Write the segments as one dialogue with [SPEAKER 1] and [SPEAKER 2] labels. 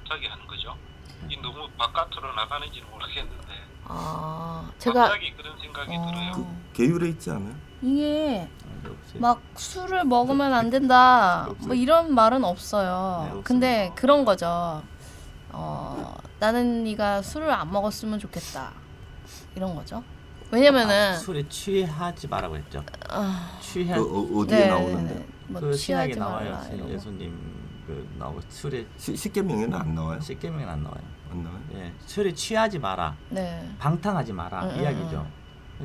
[SPEAKER 1] 못하게 하는 거죠? 이 너무 바깥으로 나가는지는 모르겠는데
[SPEAKER 2] 제가
[SPEAKER 1] 갑자기 그런 생각이 들어요.
[SPEAKER 3] 그 계율에 있지 않아요?
[SPEAKER 2] 이게
[SPEAKER 4] 없어요.
[SPEAKER 2] 막 술을 먹으면 안 된다
[SPEAKER 4] 없어요.
[SPEAKER 2] 뭐 이런 말은 없어요.
[SPEAKER 4] 네, 없습니다.
[SPEAKER 2] 근데 그런 거죠. 나는 네가 술을 안 먹었으면 좋겠다 이런 거죠. 왜냐면은
[SPEAKER 4] 술에 취하지 마라고 했죠. 취하
[SPEAKER 3] 그 어디에 나오는데?
[SPEAKER 2] 뭐
[SPEAKER 4] 그 신약에
[SPEAKER 2] 취하지
[SPEAKER 4] 나와요.
[SPEAKER 2] 말라 이런 거.
[SPEAKER 4] 예수님 그 나오고 술에
[SPEAKER 3] 십계명에는 안 나와요?
[SPEAKER 4] 십계명에는 안 나와요.
[SPEAKER 3] 안 나와요?
[SPEAKER 4] 예, 술에 취하지 마라,
[SPEAKER 2] 네.
[SPEAKER 4] 방탕하지 마라 이야기죠.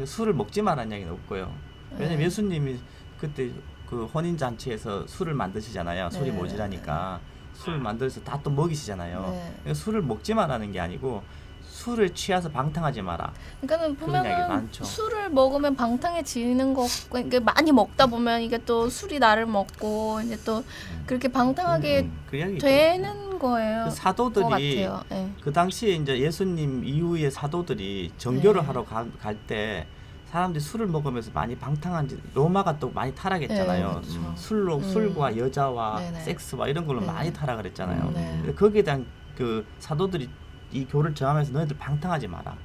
[SPEAKER 4] 술을 먹지 마라는 이야기는 없고요. 왜냐면
[SPEAKER 2] 네.
[SPEAKER 4] 예수님이 그때 그 혼인 잔치에서 술을 만드시잖아요. 술이
[SPEAKER 2] 네.
[SPEAKER 4] 모자라니까 술을 만들어서 다 또 먹이시잖아요.
[SPEAKER 2] 네.
[SPEAKER 4] 그러니까 술을 먹지 마라는 게 아니고 술을 취해서 방탕하지 마라.
[SPEAKER 2] 그러니까는
[SPEAKER 4] 그런 이야기
[SPEAKER 2] 보면은
[SPEAKER 4] 많죠.
[SPEAKER 2] 술을 먹으면 방탕해지는 거, 그러니까 많이 먹다 보면 이게 또 술이 나를 먹고 이제 또 그렇게 방탕하게
[SPEAKER 4] 그 이야기
[SPEAKER 2] 되는 거예요.
[SPEAKER 4] 그
[SPEAKER 2] 것
[SPEAKER 4] 사도들이
[SPEAKER 2] 같아요. 예.
[SPEAKER 4] 그 당시에 이제 예수님 이후의 사도들이 정교를
[SPEAKER 2] 네.
[SPEAKER 4] 하러 갈 때 사람들이 술을 먹으면서 많이 방탕한 로마가 또 많이 타락했잖아요.
[SPEAKER 2] 네, 그렇죠.
[SPEAKER 4] 술과 여자와
[SPEAKER 2] 네네.
[SPEAKER 4] 섹스와 이런 걸로
[SPEAKER 2] 네.
[SPEAKER 4] 많이 타락을 했잖아요.
[SPEAKER 2] 네.
[SPEAKER 4] 근데 거기에 대한 그 사도들이 이 교를 정하면서 너희들 방탕하지 마라.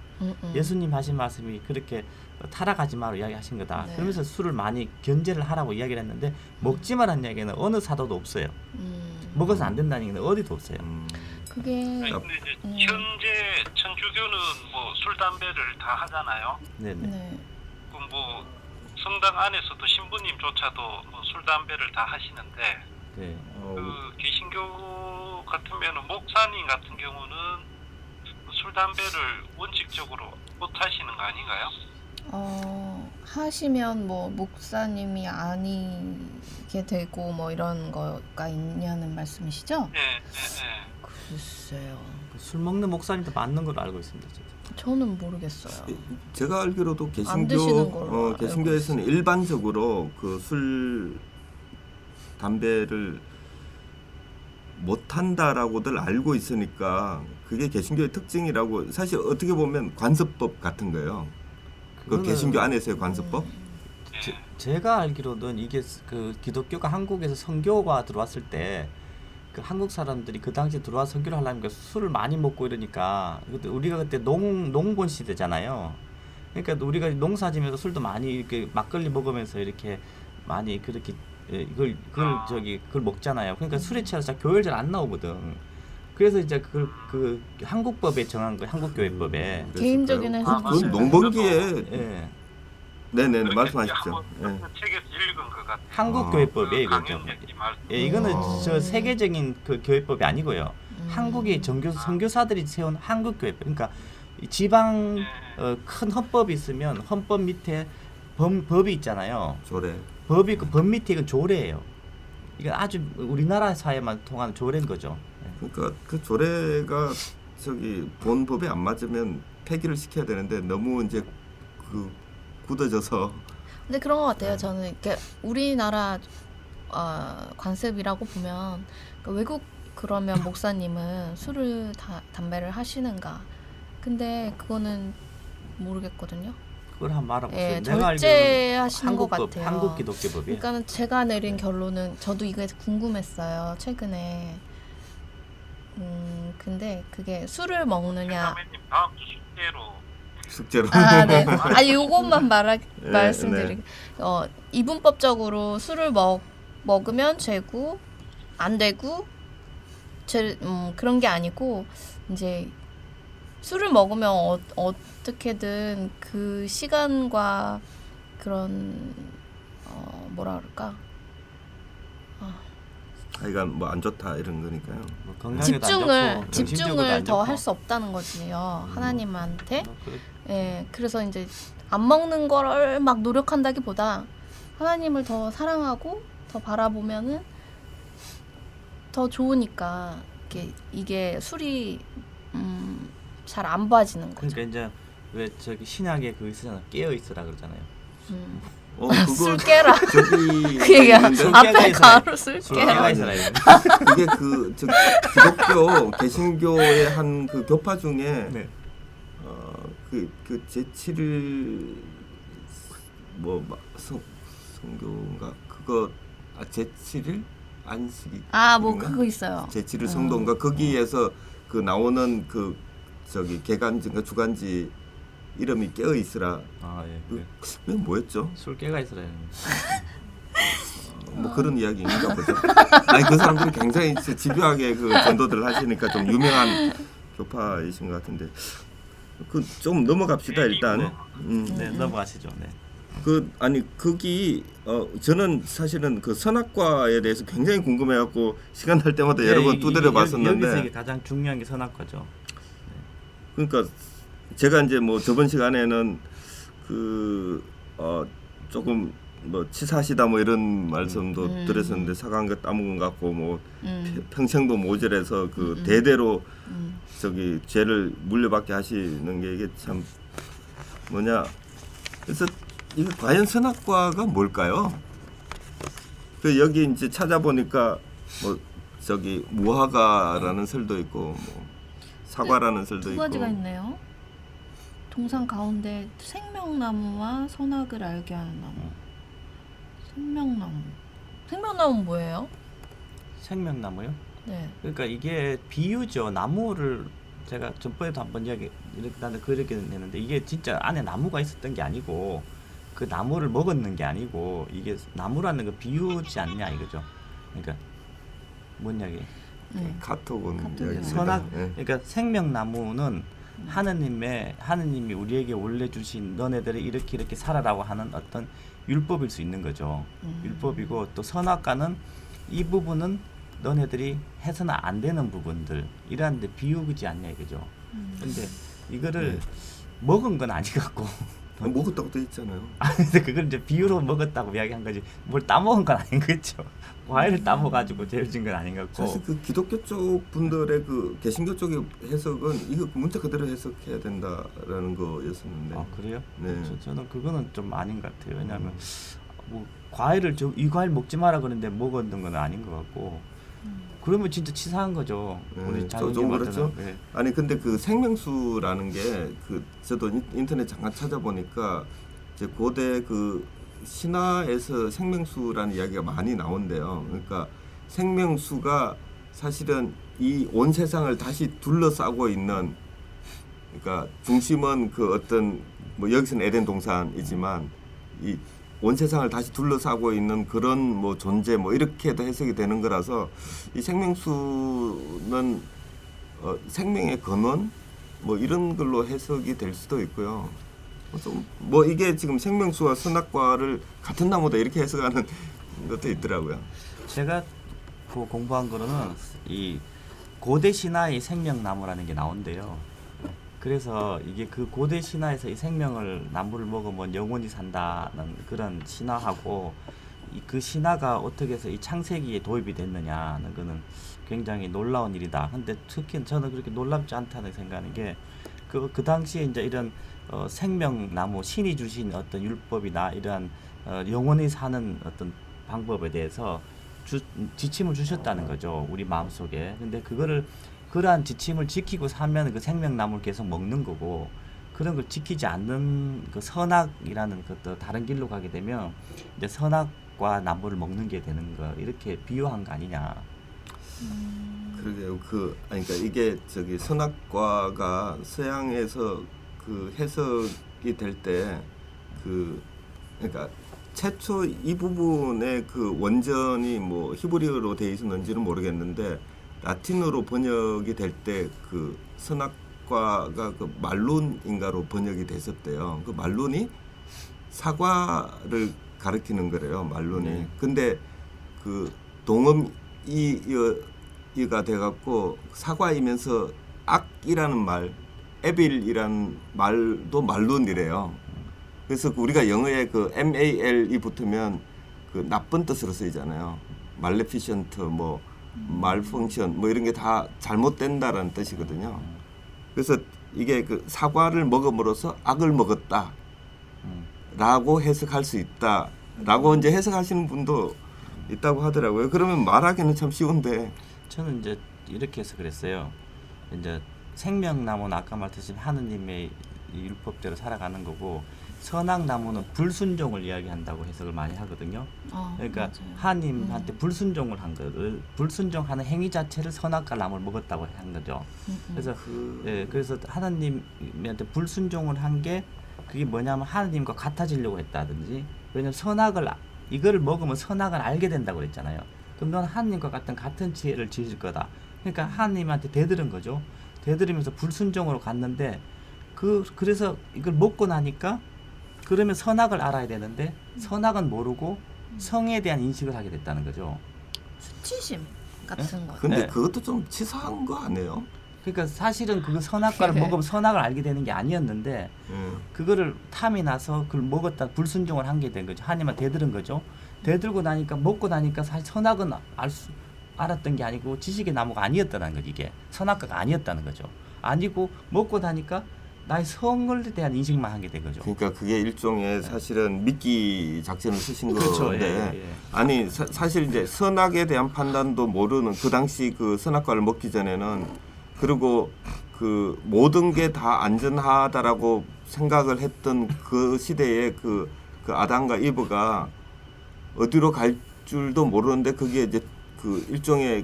[SPEAKER 4] 예수님 하신 말씀이 그렇게 타락하지 마라 이야기하신 거다.
[SPEAKER 2] 네.
[SPEAKER 4] 그러면서 술을 많이 견제를 하라고 이야기를 했는데 먹지 마라는 이야기는 어느 사도도 없어요. 먹어서 안 된다는 얘기는 어디도 없어요.
[SPEAKER 2] 그게
[SPEAKER 1] 아니, 근데 이제 현재 천주교는 뭐 술 담배를 다 하잖아요.
[SPEAKER 4] 네네.
[SPEAKER 2] 네.
[SPEAKER 1] 그 뭐 성당 안에서도 신부님조차도 뭐 술 담배를 다 하시는데
[SPEAKER 4] 네.
[SPEAKER 1] 그 개신교 같으면은 목사님 같은 경우는 술 담배를 원칙적으로 못 하시는 거 아닌가요?
[SPEAKER 2] 하시면 뭐 목사님이 아니게 되고 뭐 이런 거가 있냐는 말씀이시죠?
[SPEAKER 1] 네, 네, 네.
[SPEAKER 2] 글쎄요.
[SPEAKER 4] 술 먹는 목사님도 맞는 걸로 알고 있습니다. 저도.
[SPEAKER 2] 저는 모르겠어요.
[SPEAKER 3] 제가 알기로도
[SPEAKER 2] 안 드시는 걸로 알고
[SPEAKER 3] 개신교에서는 일반적으로 그 술 담배를 못 한다라고들 알고 있으니까 그게 개신교의 특징이라고 사실 어떻게 보면 관습법 같은 거예요. 그
[SPEAKER 4] 그거는
[SPEAKER 3] 개신교 안에서의 관습법.
[SPEAKER 4] 제가 알기로는 이게 그 기독교가 한국에서 선교가 들어왔을 때 그 한국 사람들이 그 당시에 들어와 선교를 하려니까 술을 많이 먹고 이러니까 우리가 그때 농본 시대잖아요. 그러니까 우리가 농사지면서 술도 많이 이렇게 막걸리 먹으면서 이렇게 많이 그렇게 그걸 먹잖아요. 그러니까 술에 취해서 교회를 잘 안 나오거든. 그래서 이제 그 한국법에 정한 거예요. 한국교회법에.
[SPEAKER 2] 개인적인 해석.
[SPEAKER 3] 그건 농번기에
[SPEAKER 4] 예.
[SPEAKER 3] 네네 말씀하십시오.
[SPEAKER 1] 한번 책에서 읽은 것 같아요.
[SPEAKER 4] 한국교회법이에요, 이거죠.
[SPEAKER 1] 강연객이 말씀.
[SPEAKER 4] 예, 이거는 저 세계적인 그 교회법이 아니고요. 한국의 선교사들이 세운 한국교회법. 그러니까 이 지방 큰 헌법이 있으면 헌법 밑에 법이 있잖아요.
[SPEAKER 3] 조례.
[SPEAKER 4] 법이 그 법 밑에 이건 조례예요. 이건 아주 우리나라 사회만 통하는 조례인 거죠.
[SPEAKER 3] 그러니까 그 조례가 저기 본 법에 안 맞으면 폐기를 시켜야 되는데 너무 이제 그 굳어져서
[SPEAKER 2] 근데 그런 것 같아요. 저는 이렇게 우리나라 관습이라고 보면 그 외국 그러면 목사님은 술을 담배를 하시는가? 근데 그거는 모르겠거든요.
[SPEAKER 4] 그걸 한번 알아보세요.
[SPEAKER 2] 예,
[SPEAKER 4] 내가 알기로는
[SPEAKER 2] 절제하시는 것
[SPEAKER 4] 한국법,
[SPEAKER 2] 같아요.
[SPEAKER 4] 한국 기독교법이에요.
[SPEAKER 2] 그러니까는 제가 내린 결론은 저도 이게 궁금했어요. 최근에. 근데 그게 술을 먹느냐?
[SPEAKER 1] 선생님 다음 숙제로
[SPEAKER 3] 숙제로.
[SPEAKER 2] 아, 네. 요것만
[SPEAKER 3] 네,
[SPEAKER 2] 말씀드리고, 이분법적으로 술을 먹으면 죄고, 안 되고, 그런 게 아니고, 이제, 술을 먹으면 어떻게든 그 시간과 그런, 뭐라 그럴까?
[SPEAKER 3] 하여간 뭐 안 좋다 이런 거니까요.
[SPEAKER 4] 뭐 건강에도 안 좋고, 정신적으로도
[SPEAKER 2] 집중을
[SPEAKER 4] 안
[SPEAKER 2] 더
[SPEAKER 4] 좋고.
[SPEAKER 2] 할 수 없다는 거지요. 하나님한테.
[SPEAKER 4] 그래.
[SPEAKER 2] 예, 그래서 이제 안 먹는 거를 막 노력한다기보다 하나님을 더 사랑하고 더 바라보면은 더 좋으니까 이게 술이 잘 안 봐지는 거죠.
[SPEAKER 4] 그러니까 이제 왜 저기 신약에 그 있잖아, 깨어 있으라 그러잖아요.
[SPEAKER 3] 그거
[SPEAKER 2] 술 깨라.
[SPEAKER 3] 저기
[SPEAKER 2] 그 얘기야.
[SPEAKER 3] 있는데
[SPEAKER 2] 앞에 가로 술
[SPEAKER 4] 깨어
[SPEAKER 2] 깨라.
[SPEAKER 4] 있으라.
[SPEAKER 3] 그게 기독교 개신교의 한 그 교파 중에
[SPEAKER 4] 네.
[SPEAKER 3] 그 제7일 뭐 성교인가 그거 제7일 안식이
[SPEAKER 2] 뭐
[SPEAKER 3] 그런가?
[SPEAKER 2] 그거 있어요.
[SPEAKER 3] 제7일 성도인가 거기에서 그 나오는 그 저기 개간지인가 주간지 이름이 깨어 있으라.
[SPEAKER 4] 아 예.
[SPEAKER 3] 그게 뭐였죠?
[SPEAKER 4] 술 깨가 있으라.
[SPEAKER 3] 뭐 그런 이야기인가 보죠. 아니 그 사람들이 굉장히 집요하게 그 전도들 하시니까 좀 유명한 교파이신 것 같은데 그 좀 넘어갑시다 일단.
[SPEAKER 4] 네 넘어가시죠. 네.
[SPEAKER 3] 그 아니 거기 저는 사실은 그 선악과에 대해서 굉장히 궁금해갖고 시간 날 때마다 여러 번 두드려 봤었는데
[SPEAKER 4] 여기서 이게 가장 중요한 게 선악과죠.
[SPEAKER 3] 그러니까 제가 이제 뭐 저번 시간에는 그 조금 뭐 치사하시다 뭐 이런 말씀도 드렸었는데 사과한 거 따먹은 것 같고 뭐 평생도 모자라서 그 대대로 저기 죄를 물려받게 하시는 게 이게 참 뭐냐. 그래서 이게 과연 선악과가 뭘까요? 그 여기 이제 찾아보니까 뭐 저기 무화과라는 설도 있고 뭐 사과라는 설도
[SPEAKER 2] 두
[SPEAKER 3] 있고
[SPEAKER 2] 가지가 있네요. 동상 가운데 생명나무와 선악을 알게 하는 나무. 생명나무는 뭐예요?
[SPEAKER 4] 생명나무요?
[SPEAKER 2] 네.
[SPEAKER 4] 그러니까 이게 비유죠. 나무를 제가 전번에도 한번 이야기 나는 그렇게 했는데 이게 진짜 안에 나무가 있었던 게 아니고 그 나무를 먹었는 게 아니고 이게 나무라는 거 비유지 않냐 이거죠. 그러니까 뭔 이야기?
[SPEAKER 3] 카톡은
[SPEAKER 2] 카톡이요.
[SPEAKER 3] 이야기입니다.
[SPEAKER 4] 선악
[SPEAKER 3] 예.
[SPEAKER 4] 그러니까 생명나무는 하느님이 우리에게 원래 주신 너네들이 이렇게 살아라고 하는 어떤 율법일 수 있는 거죠. 율법이고 또 선악과는 이 부분은 너네들이 해서는 안 되는 부분들 이러한데 비유지 않냐 이거죠. 근데 이거를 먹은 건 아니 같고
[SPEAKER 3] 먹었다고 돼 있잖아요.
[SPEAKER 4] 근데 그걸 이제 비유로 먹었다고 이야기한 거지 뭘 따먹은 건 아닌 거죠. 과일을 따먹어가지고 죄를 진 건 아닌 것 같고.
[SPEAKER 3] 사실 그 기독교 쪽 분들의 그 개신교 쪽의 해석은 이거 문자 그대로 해석해야 된다라는 거였었는데.
[SPEAKER 4] 아 그래요?
[SPEAKER 3] 네.
[SPEAKER 4] 저는 그거는 좀 아닌 것 같아요. 왜냐하면 뭐 과일을 이 과일 먹지 마라 그러는데 먹었던 건 아닌 것 같고. 그러면 진짜 치사한 거죠. 우리
[SPEAKER 3] 좀
[SPEAKER 4] 장로님
[SPEAKER 3] 그렇죠.
[SPEAKER 4] 네.
[SPEAKER 3] 아니 근데 그 생명수라는 게 그 저도 인터넷 잠깐 찾아보니까 이제 고대 그 신화에서 생명수라는 이야기가 많이 나온대요. 그러니까 생명수가 사실은 이 온 세상을 다시 둘러싸고 있는 그러니까 중심은 그 어떤 뭐 여기서는 에덴 동산이지만 이 온 세상을 다시 둘러싸고 있는 그런 뭐 존재 뭐 이렇게도 해석이 되는 거라서 이 생명수는 생명의 근원 뭐 이런 걸로 해석이 될 수도 있고요. 뭐 이게 지금 생명수와 선악과를 같은 나무다 이렇게 해석하는 것도 있더라고요.
[SPEAKER 4] 제가 그 공부한 거로는 이 고대 신화의 생명나무라는 게 나온대요. 그래서 이게 그 고대 신화에서 이 나무를 먹으면 영원히 산다는 그런 신화하고 그 신화가 어떻게 해서 이 창세기에 도입이 됐느냐는 거는 굉장히 놀라운 일이다. 근데 특히 저는 그렇게 놀랍지 않다는 생각하는 게 그 당시에 이제 이런 생명나무 신이 주신 어떤 율법이나 이러한 영원히 사는 어떤 방법에 대해서 지침을 주셨다는 거죠. 우리 마음속에. 근데 그러한 지침을 지키고 사면 그 생명나무를 계속 먹는 거고 그런 걸 지키지 않는 그 선악이라는 것도 다른 길로 가게 되면 이제 선악과 나무를 먹는 게 되는 거 이렇게 비유한 거 아니냐.
[SPEAKER 3] 그러게요. 그러니까 이게 저기 선악과가 서양에서 그 해석이 될 때 그러니까 최초 이 부분의 그 원전이 뭐 히브리어로 돼 있었는지는 모르겠는데 라틴어로 번역이 될 때 그 선악과가 그 말룬인가로 번역이 됐었대요. 그 말룬이 사과를 가리키는 거래요. 말룬이. 근데 그 동음이가 돼갖고 사과이면서 악이라는 말, 에빌이라는 말도 말룬이래요. 그래서 우리가 영어에 그 mal이 붙으면 그 나쁜 뜻으로 쓰이잖아요. maleficent 뭐 malfunction 뭐 이런 게 다 잘못된다라는 뜻이거든요. 그래서 이게 그 사과를 먹음으로써 악을 먹었다라고 해석할 수 있다라고 이제 해석하시는 분도 있다고 하더라고요. 그러면 말하기는 참 쉬운데
[SPEAKER 4] 저는 이제 이렇게 해서 그랬어요. 이제 생명나무는 아까 말했듯이 하느님의 율법대로 살아가는 거고 선악나무는 불순종을 이야기한다고 해석을 많이 하거든요. 그러니까
[SPEAKER 2] 맞아요.
[SPEAKER 4] 하나님한테 불순종을 한 거를 불순종하는 행위 자체를 선악과 나무를 먹었다고 한 거죠. 그래서 그래서 하나님한테 불순종을 한 게 그게 뭐냐면 하나님과 같아지려고 했다든지 왜냐면 이거를 먹으면 선악을 알게 된다고 그랬잖아요. 그럼 넌 하나님과 같은 지혜를 지을 거다. 그러니까 하나님한테 대들은 거죠. 대들으면서 불순종으로 갔는데 그래서 이걸 먹고 나니까 그러면 선악을 알아야 되는데 선악은 모르고 성에 대한 인식을 하게 됐다는 거죠.
[SPEAKER 2] 수치심 같은 거.
[SPEAKER 3] 근데
[SPEAKER 4] 네.
[SPEAKER 3] 그것도 좀 치사한 거 아니에요?
[SPEAKER 4] 그러니까 사실은 그거 선악과를 먹으면 선악을 알게 되는 게 아니었는데 그거를 탐이 나서 그걸 먹었다 불순종을 한 게 된 거죠. 하나님한테 대들은 거죠. 대들고 나니까 먹고 나니까 사실 선악은 알았던 게 아니고 지식의 나무가 아니었다는 거죠. 이게 선악과가 아니었다는 거죠. 아니고 먹고 나니까 나의 성을 대한 인식만 하게 된 거죠.
[SPEAKER 3] 그러니까 그게 일종의 사실은 미끼 작전을 쓰신
[SPEAKER 4] 그렇죠.
[SPEAKER 3] 건데
[SPEAKER 4] 예.
[SPEAKER 3] 아니 사실 이제 선악에 대한 판단도 모르는 그 당시 그 선악과를 먹기 전에는 그리고 그 모든 게 다 안전하다라고 생각을 했던 그 시대에 그 아담과 이브가 어디로 갈 줄도 모르는데 그게 이제 그 일종의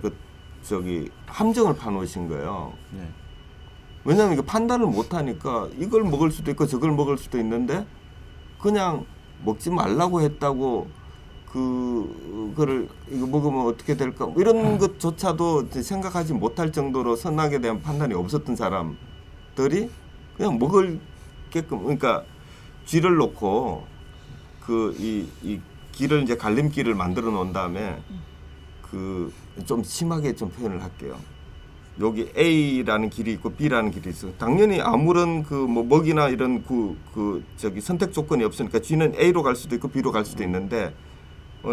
[SPEAKER 3] 함정을 파놓으신 거예요.
[SPEAKER 4] 네.
[SPEAKER 3] 왜냐하면 이거 판단을 못하니까 이걸 먹을 수도 있고 저걸 먹을 수도 있는데 그냥 먹지 말라고 했다고 그거를 이거 먹으면 어떻게 될까 뭐 이런 것조차도 생각하지 못할 정도로 선악에 대한 판단이 없었던 사람들이 그냥 먹을게끔 그러니까 쥐를 놓고 이 길을 이제 갈림길을 만들어 놓은 다음에 좀 심하게 좀 표현을 할게요. 여기 A라는 길이 있고 B라는 길이 있어. 당연히 아무런 뭐 먹이나 이런 선택 조건이 없으니까 쥐는 A로 갈 수도 있고 B로 갈 수도 있는데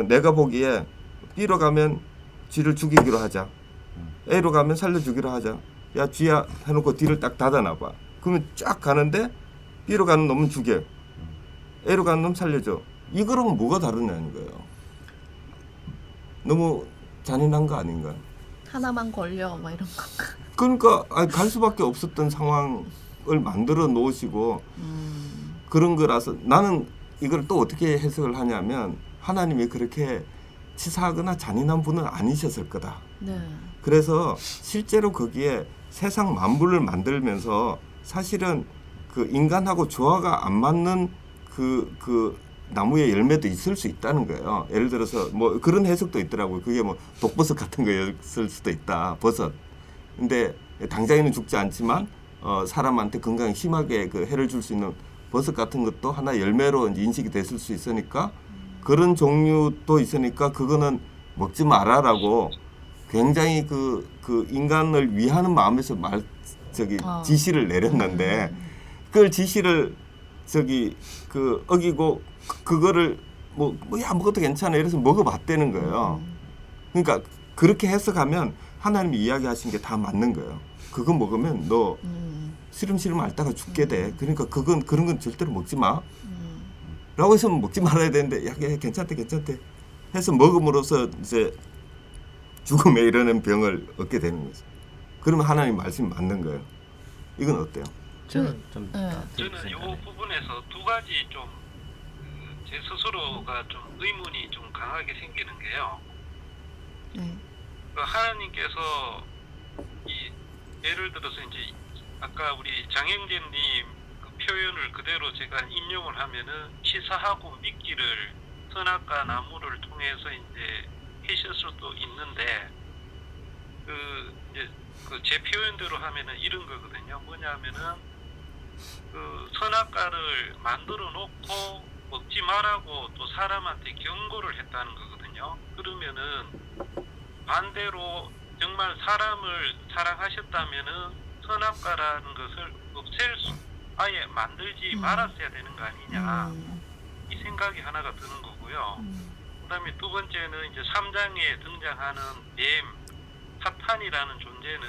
[SPEAKER 3] 내가 보기에 B로 가면 쥐를 죽이기로 하자. A로 가면 살려주기로 하자. 야 쥐야 해놓고 뒤를 딱 닫아놔봐. 그러면 쫙 가는데 B로 가는 놈은 죽여. A로 가는 놈 살려줘. 이거랑 뭐가 다르냐는 거예요. 너무 잔인한 거 아닌가?
[SPEAKER 2] 하나만 걸려 막 이런 거.
[SPEAKER 3] 그러니까 갈 수밖에 없었던 상황을 만들어 놓으시고 그런 거라서 나는 이걸 또 어떻게 해석을 하냐면 하나님이 그렇게 치사하거나 잔인한 분은 아니셨을 거다.
[SPEAKER 2] 네.
[SPEAKER 3] 그래서 실제로 거기에 세상 만물을 만들면서 사실은 그 인간하고 조화가 안 맞는 그 나무의 열매도 있을 수 있다는 거예요. 예를 들어서 뭐 그런 해석도 있더라고요. 그게 뭐 독버섯 같은 거였을 수도 있다. 버섯. 근데 당장에는 죽지 않지만 사람한테 건강에 심하게 해를 줄 수 있는 버섯 같은 것도 하나 열매로 이제 인식이 됐을 수 있으니까 그런 종류도 있으니까 그거는 먹지 마라라고 굉장히 그 인간을 위하는 마음에서 지시를 내렸는데 그걸 지시를 어기고 그거를 야 먹어도 괜찮아 이래서 먹어봤다는 거예요. 그러니까 그렇게 해석하면 하나님이 이야기하신 게 다 맞는 거예요. 그거 먹으면 너 시름시름 앓다가 죽게 돼. 그러니까 그런 건 절대로 먹지 마. 라고 해서 먹지 말아야 되는데 야 괜찮대 해서 먹음으로써 이제 죽음에 이르는 병을 얻게 되는 거죠. 그러면 하나님 말씀이 맞는 거예요. 이건 어때요?
[SPEAKER 4] 저는 좀
[SPEAKER 1] 저는 이 부분에서 두 가지 좀 제 스스로가 좀 의문이 좀 강하게 생기는 게요.
[SPEAKER 2] 네.
[SPEAKER 1] 하나님께서 예를 들어서 이제 아까 우리 장영재님 표현을 그대로 제가 인용을 하면은 치사하고 믿기를 선악과 나무를 통해서 이제 하실 수도 있는데 제 표현대로 하면은 이런 거거든요. 뭐냐면은 선악과를 만들어 놓고 먹지 말라고 또 사람한테 경고를 했다는 거거든요. 그러면은 반대로 정말 사람을 사랑하셨다면은 선악과라는 것을 아예 만들지 말았어야 되는 거 아니냐 이 생각이 하나가 드는 거고요. 그다음에 두 번째는 이제 3장에 등장하는 뱀 사탄이라는 존재는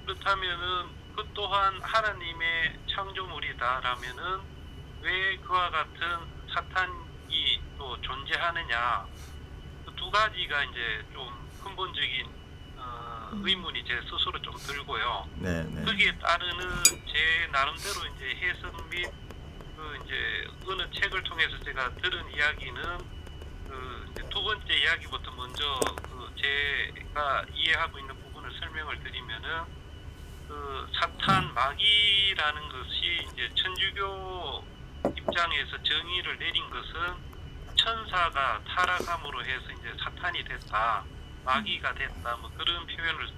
[SPEAKER 1] 그렇다면은 그 또한 하나님의 창조물이다라면은 왜 그와 같은 사탄이 또 존재하느냐 그 두 가지가 이제 좀 근본적인 의문이 제 스스로 좀 들고요.
[SPEAKER 3] 네.
[SPEAKER 1] 거기에 따르는 제 나름대로 이제 해석 및 그 이제 어느 책을 통해서 제가 들은 이야기는 그 이제 두 번째 이야기부터 먼저 그 제가 이해하고 있는 부분을 설명을 드리면은 그 사탄 마귀라는 것이 이제 천주교 입장에서 정의를 내린 것은 천사가 타락함으로 해서 이제 사탄이 됐다, 마귀가 됐다, 뭐 그런 표현을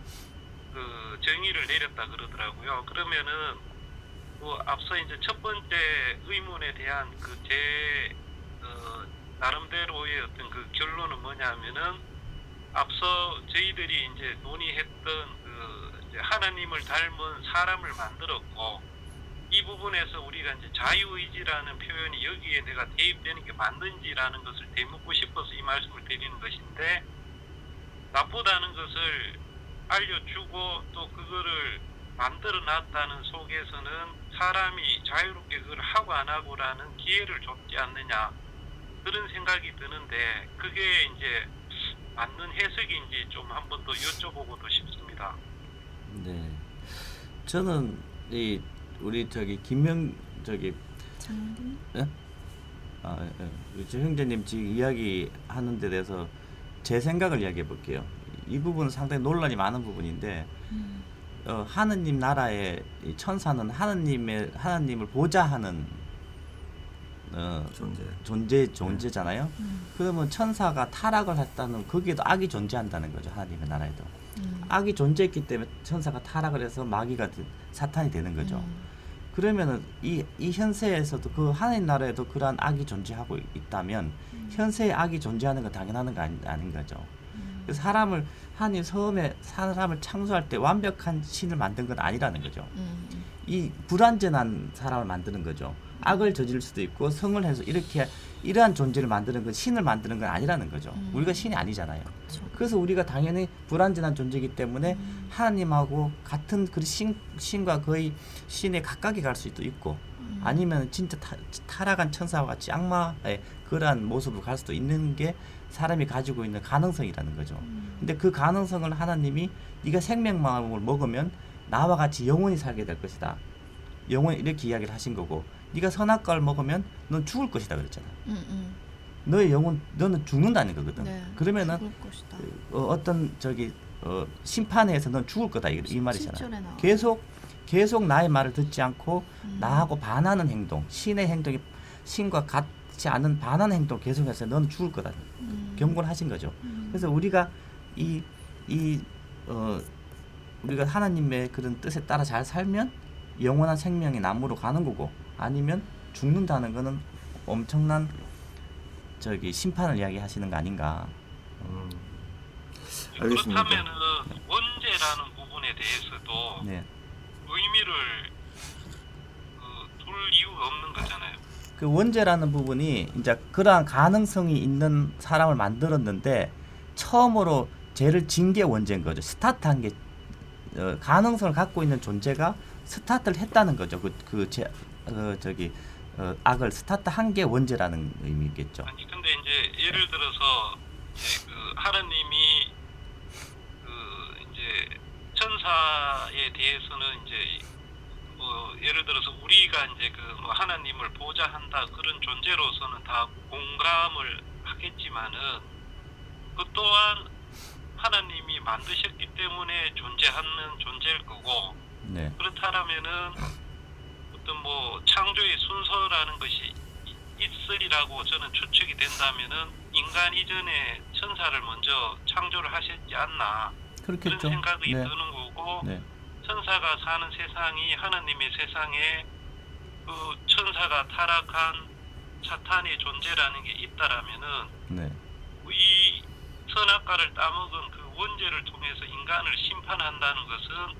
[SPEAKER 1] 그 정의를 내렸다 그러더라고요. 그러면은 그 앞서 이제 첫 번째 의문에 대한 그 제 나름대로의 어떤 그 결론은 뭐냐면은 앞서 저희들이 이제 논의했던 그 이제 하나님을 닮은 사람을 만들었고, 이 부분에서 우리가 이제 자유의지라는 표현이 여기에 내가 대입되는 게 맞는지라는 것을 되묻고 싶어서 이 말씀을 드리는 것인데, 나쁘다는 것을 알려주고 또 그거를 만들어 놨다는 속에서는 사람이 자유롭게 그걸 하고 안 하고라는 기회를 줬지 않느냐, 그런 생각이 드는데 그게 이제 맞는 해석인지 좀 한번 더 여쭤보고도 싶습니다.
[SPEAKER 4] 네. 저는 이 우리 저기 김명 저기
[SPEAKER 2] 장님?
[SPEAKER 4] 예? 저 형제님 지금 이야기하는 데 대해서 제 생각을 이야기해 볼게요. 이 부분은 상당히 논란이 많은 부분인데, 하느님 나라의 이 천사는 하나님을 보좌하는 존재잖아요. 그러면 천사가 타락을 했다는, 거기에도 악이 존재한다는 거죠. 하나님의 나라에도 악이 존재했기 때문에 천사가 타락을 해서 마귀가 사탄이 되는 거죠. 그러면은 이 현세에서도 그 하나님 나라에도 그러한 악이 존재하고 있다면 현세에 악이 존재하는 건 당연한 거 아닌 거죠. 그래서 하나님 처음에 사람을 창조할 때 완벽한 신을 만든 건 아니라는 거죠. 이 불완전한 사람을 만드는 거죠. 악을 저지를 수도 있고 성을 해서 이러한 존재를 만드는 건, 신을 만드는 건 아니라는 거죠. 우리가 신이 아니잖아요.
[SPEAKER 2] 그렇죠.
[SPEAKER 4] 그래서 우리가 당연히 불완전한 존재이기 때문에 하나님하고 같은 그 신과 거의 신에 가깝게 갈 수도 있고, 아니면 진짜 타락한 천사와 같이 악마의 그러한 모습으로 갈 수도 있는 게 사람이 가지고 있는 가능성이라는 거죠. 근데 그 가능성을 하나님이 네가 생명마음을 먹으면 나와 같이 영원히 살게 될 것이다, 영원히, 이렇게 이야기를 하신 거고, 네가 선악과를 먹으면 넌 죽을 것이다 그랬잖아. 너의 영혼, 너는 죽는다는 거거든.
[SPEAKER 2] 네,
[SPEAKER 4] 그러면은
[SPEAKER 2] 죽을 것이다.
[SPEAKER 4] 어떤 저기 심판에서 넌 죽을 거다, 이 말이잖아.
[SPEAKER 2] 17절에 나와요.
[SPEAKER 4] 계속 나의 말을 듣지 않고 나하고 반하는 행동, 신의 행동이 신과 같지 않은 반하는 행동 계속해서 넌 죽을 거다, 경고를 하신 거죠. 그래서 우리가 우리가 하나님의 그런 뜻에 따라 잘 살면 영원한 생명의 나무로 가는 거고, 아니면 죽는다는 거는 엄청난 저기 심판을 이야기하시는 거 아닌가.
[SPEAKER 3] 알겠습니다.
[SPEAKER 1] 그렇다면은 원죄라는 부분에 대해서도
[SPEAKER 4] 네.
[SPEAKER 1] 의미를 둘 이유가 없는 거잖아요.
[SPEAKER 4] 그 원죄라는 부분이 이제 그러한 가능성이 있는 사람을 만들었는데 처음으로 죄를 진 게 원죄인 거죠. 스타트한 게 가능성을 갖고 있는 존재가 스타트를 했다는 거죠. 악을 스타트한 게 원죄라는 의미겠죠.
[SPEAKER 1] 아니 근데 이제 예를 들어서 이제 그 하나님이 그 이제 천사에 대해서는 이제 뭐 예를 들어서 우리가 이제 그 뭐 하나님을 보좌한다 그런 존재로서는 다 공감을 하겠지만은 그 또한 하나님이 만드셨기 때문에 존재하는 존재일 거고,
[SPEAKER 4] 네.
[SPEAKER 1] 그렇다면은 어떤 뭐 창조의 순서라는 것이 있으리라고 저는 추측이 된다면은 인간 이전에 천사를 먼저 창조를 하셨지 않나,
[SPEAKER 4] 그렇겠죠.
[SPEAKER 1] 그런 생각이
[SPEAKER 4] 네.
[SPEAKER 1] 드는 거고,
[SPEAKER 4] 네.
[SPEAKER 1] 천사가 사는 세상이 하나님의 세상에 그 천사가 타락한 사탄의 존재라는 게 있다라면은
[SPEAKER 4] 네.
[SPEAKER 1] 이 선악과를 따먹은 그 원죄를 통해서 인간을 심판한다는 것은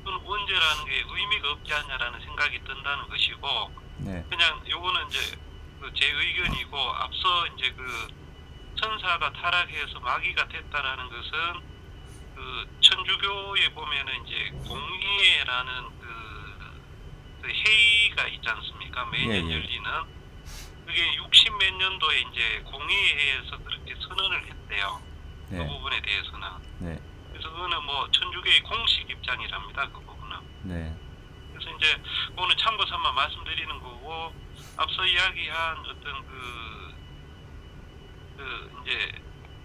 [SPEAKER 1] 그 원죄라는 게 의미가 없지 않냐라는 생각이 든다는 것이고,
[SPEAKER 4] 네.
[SPEAKER 1] 그냥 요거는 이제 제 의견이고, 앞서 이제 그 천사가 타락해서 마귀가 됐다라는 것은 그 천주교에 보면은 이제 공의회라는 그 회의가 있지 않습니까? 매년
[SPEAKER 4] 예.
[SPEAKER 1] 열리는, 그게 60 몇 년도에 이제 공의회에서 그렇게 선언을 했대요. 그
[SPEAKER 4] 네.
[SPEAKER 1] 부분에 대해서는.
[SPEAKER 4] 네.
[SPEAKER 1] 그래서 그거는 뭐 천주교의 공식 입장이랍니다. 그 부분은.
[SPEAKER 4] 네.
[SPEAKER 1] 그래서 이제 그거는 참고 삼아 말씀드리는 거고, 앞서 이야기한 어떤 이제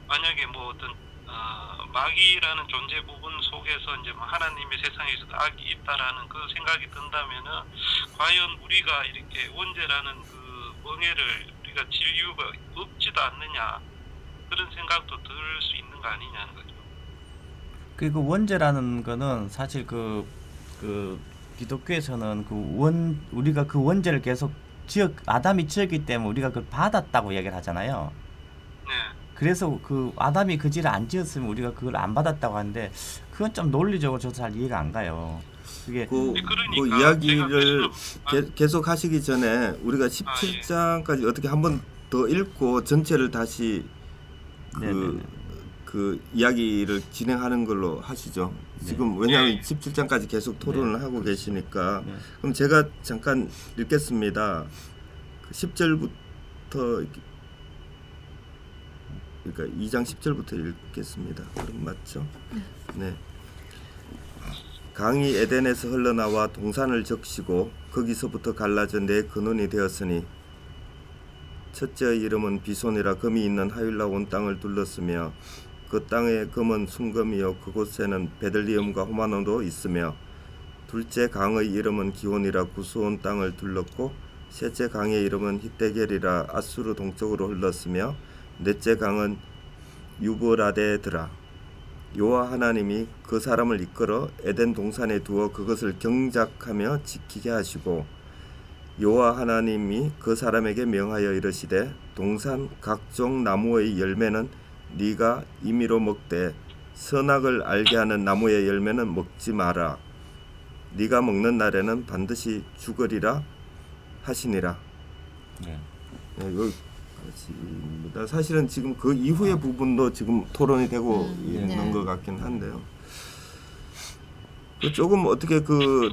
[SPEAKER 1] 만약에 뭐 어떤 마귀라는 존재 부분 속에서 이제 뭐 하나님의 세상에서 악이 있다라는 그 생각이 든다면은 과연 우리가 이렇게 원죄라는 그 멍에를 우리가 질 이유가 없지도 않느냐 그런 생각도 들 수 있는 거 아니냐는 거죠.
[SPEAKER 4] 그리고 원죄라는 거는 사실 그 기독교에서는 우리가 그 원죄를 계속 아담이 지었기 때문에 우리가 그걸 받았다고 얘기를 하잖아요.
[SPEAKER 1] 네.
[SPEAKER 4] 그래서 그 아담이 그 죄를 안 지었으면 우리가 그걸 안 받았다고 하는데 그건 좀 논리적으로 저도 잘 이해가 안 가요. 그게
[SPEAKER 3] 그
[SPEAKER 1] 그러니까
[SPEAKER 3] 이야기를
[SPEAKER 1] 제가
[SPEAKER 3] 계속 하시기 전에 우리가 17장까지 어떻게 한번 더 읽고 전체를 다시
[SPEAKER 4] 네네네.
[SPEAKER 3] 그 이야기를 진행하는 걸로 하시죠. 지금 왜냐하면 17장까지 계속 토론을 하고 계시니까.
[SPEAKER 4] 네.
[SPEAKER 3] 그럼 제가 잠깐 읽겠습니다. 10절부터 그러니까 2장 10절부터 읽겠습니다. 그럼 맞죠? 네. 강이 에덴에서 흘러나와 동산을 적시고 거기서부터 갈라져 네 근원이 되었으니 첫째의 이름은 비손이라 금이 있는 하윌라 온 땅을 둘렀으며 그 땅의 금은 순금이요 그곳에는 베들리엄과 호마노도 있으며 둘째 강의 이름은 기온이라 구스온 땅을 둘렀고 셋째 강의 이름은 히데겔이라 아수르 동쪽으로 흘렀으며 넷째 강은 유브라데드라. 여호와 하나님이 그 사람을 이끌어 에덴 동산에 두어 그것을 경작하며 지키게 하시고 여호와 하나님이 그 사람에게 명하여 이르시되 동산 각종 나무의 열매는 네가 임의로 먹되 선악을 알게 하는 나무의 열매는 먹지 마라. 네가 먹는 날에는 반드시 죽으리라 하시니라.
[SPEAKER 4] 네.
[SPEAKER 3] 네, 여기까지입니다. 사실은 지금 그 이후의 부분도 지금 토론이 되고 있는
[SPEAKER 2] 네.
[SPEAKER 3] 것 같긴 한데요. 조금 어떻게 그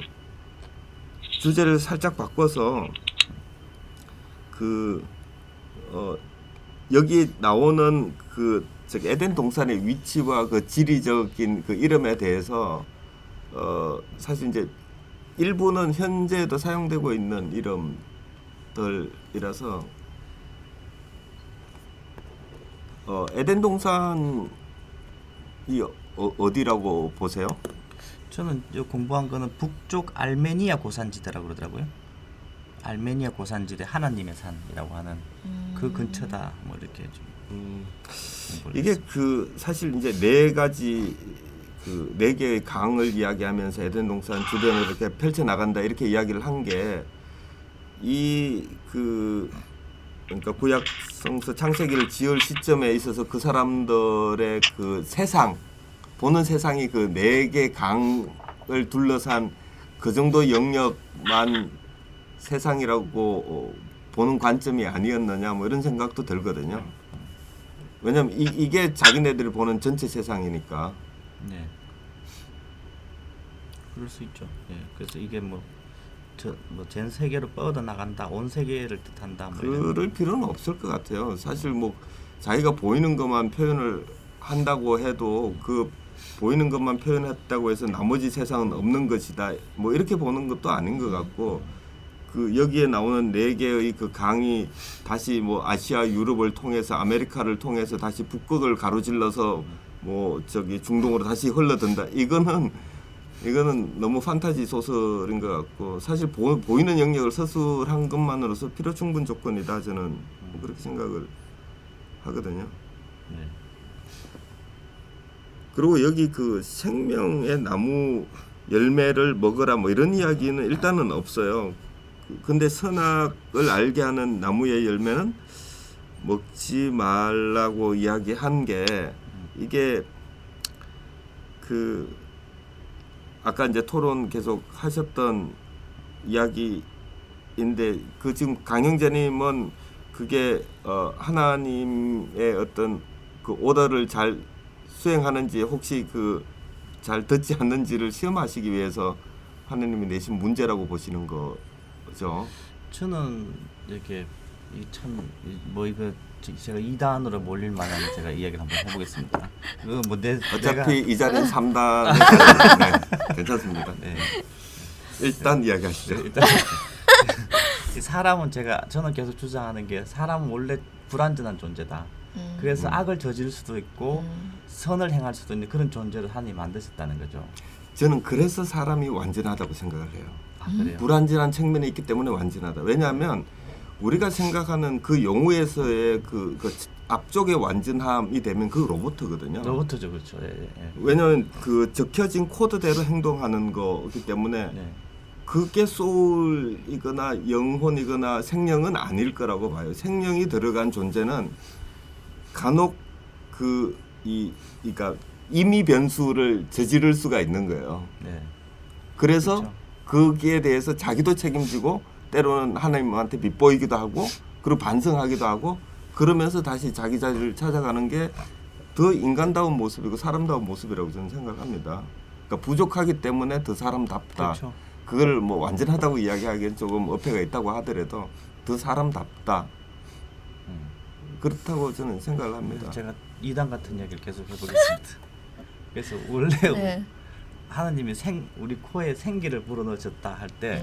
[SPEAKER 3] 주제를 살짝 바꿔서 여기 나오는 저기 에덴 동산의 위치와 그 지리적인 그 이름에 대해서 사실 이제 일부는 현재도 사용되고 있는 이름들이라서 에덴 동산이 어디라고 보세요?
[SPEAKER 4] 저는 공부한 거는 북쪽 알메니아 고산지대라고 그러더라고요. 알메니아 고산지대 하나님의 산이라고 하는 그 근처다 뭐 이렇게 좀
[SPEAKER 3] 이게 사실 이제 네 개의 강을 이야기하면서 에덴 동산 주변을 이렇게 펼쳐 나간다 이렇게 이야기를 한 게 그러니까 구약 성서 창세기를 지을 시점에 있어서 그 사람들의 그 세상 보는 세상이 그 네 개 강을 둘러싼 그 정도 영역만 세상이라고 보는 관점이 아니었느냐 뭐 이런 생각도 들거든요. 왜냐면 이게 자기네들이 보는 전체 세상이니까.
[SPEAKER 4] 네. 그럴 수 있죠. 예. 그래서 이게 전 세계로 뻗어 나간다, 온 세계를 뜻한다. 뭐
[SPEAKER 3] 그럴 필요는 없을 것 같아요. 사실 뭐 자기가 보이는 것만 표현을 한다고 해도 그 보이는 것만 표현했다고 해서 나머지 세상은 없는 것이다. 뭐 이렇게 보는 것도 아닌 것 같고 여기에 나오는 네 개의 그 강이 다시 뭐 아시아, 유럽을 통해서 아메리카를 통해서 다시 북극을 가로질러서 뭐 저기 중동으로 다시 흘러든다. 이거는 너무 판타지 소설인 것 같고 사실 보이는 영역을 서술한 것만으로서 필요 충분 조건이다. 저는 그렇게 생각을 하거든요.
[SPEAKER 4] 네.
[SPEAKER 3] 그리고 여기 그 생명의 나무 열매를 먹으라 뭐 이런 이야기는 일단은 없어요. 근데 선악을 알게 하는 나무의 열매는 먹지 말라고 이야기한 게 이게 아까 이제 토론 계속 하셨던 이야기인데 지금 강영재님은 그게 하나님의 어떤 그 오더를 잘 수행하는지 혹시 잘 듣지 않는지를 시험하시기 위해서 하나님이 내신 문제라고 보시는 거죠.
[SPEAKER 4] 저는 이렇게 이거 제가 2단으로 몰릴 만한 제가 이야기를 한번 해보겠습니다.
[SPEAKER 3] 어차피 이 자리는 3단 네, 괜찮습니다.
[SPEAKER 4] 네.
[SPEAKER 3] 일단 이야기하시죠.
[SPEAKER 4] 일단 이 사람은 저는 계속 주장하는 게 사람은 원래 불완전한 존재다. 그래서 악을 저지를 수도 있고 선을 행할 수도 있는 그런 존재로 하나님이 만드셨다는 거죠.
[SPEAKER 3] 저는 그래서 사람이 완전하다고 생각을 해요.
[SPEAKER 4] 아, 그래요?
[SPEAKER 3] 불완전한 측면이 있기 때문에 완전하다. 왜냐하면 우리가 생각하는 그 용어에서의 그 앞쪽의 완전함이 되면 그 로봇거든요.
[SPEAKER 4] 로봇죠, 그렇죠. 예, 예.
[SPEAKER 3] 왜냐하면 그 적혀진 코드대로 행동하는 거기 때문에
[SPEAKER 4] 네. 그게
[SPEAKER 3] 그게 소울이거나 영혼이거나 생명은 아닐 거라고 봐요. 생명이 들어간 존재는 간혹 그러니까 임의 변수를 저지를 수가 있는 거예요.
[SPEAKER 4] 네.
[SPEAKER 3] 그래서
[SPEAKER 4] 그렇죠.
[SPEAKER 3] 거기에 대해서 자기도 책임지고 때로는 하나님한테 밉보이기도 하고 그리고 반성하기도 하고 그러면서 다시 자기 자리를 찾아가는 게 더 인간다운 모습이고 사람다운 모습이라고 저는 생각합니다. 그러니까 부족하기 때문에 더 사람답다.
[SPEAKER 4] 그렇죠.
[SPEAKER 3] 그걸 뭐 완전하다고 이야기하기엔 조금 어폐가 있다고 하더라도 더 사람답다. 그렇다고 저는 생각을 합니다.
[SPEAKER 4] 제가 이단 같은 이야기를 계속 해보겠습니다. 그래서 원래
[SPEAKER 2] 네.
[SPEAKER 4] 하나님이 우리 코에 생기를 불어넣으셨다 할 때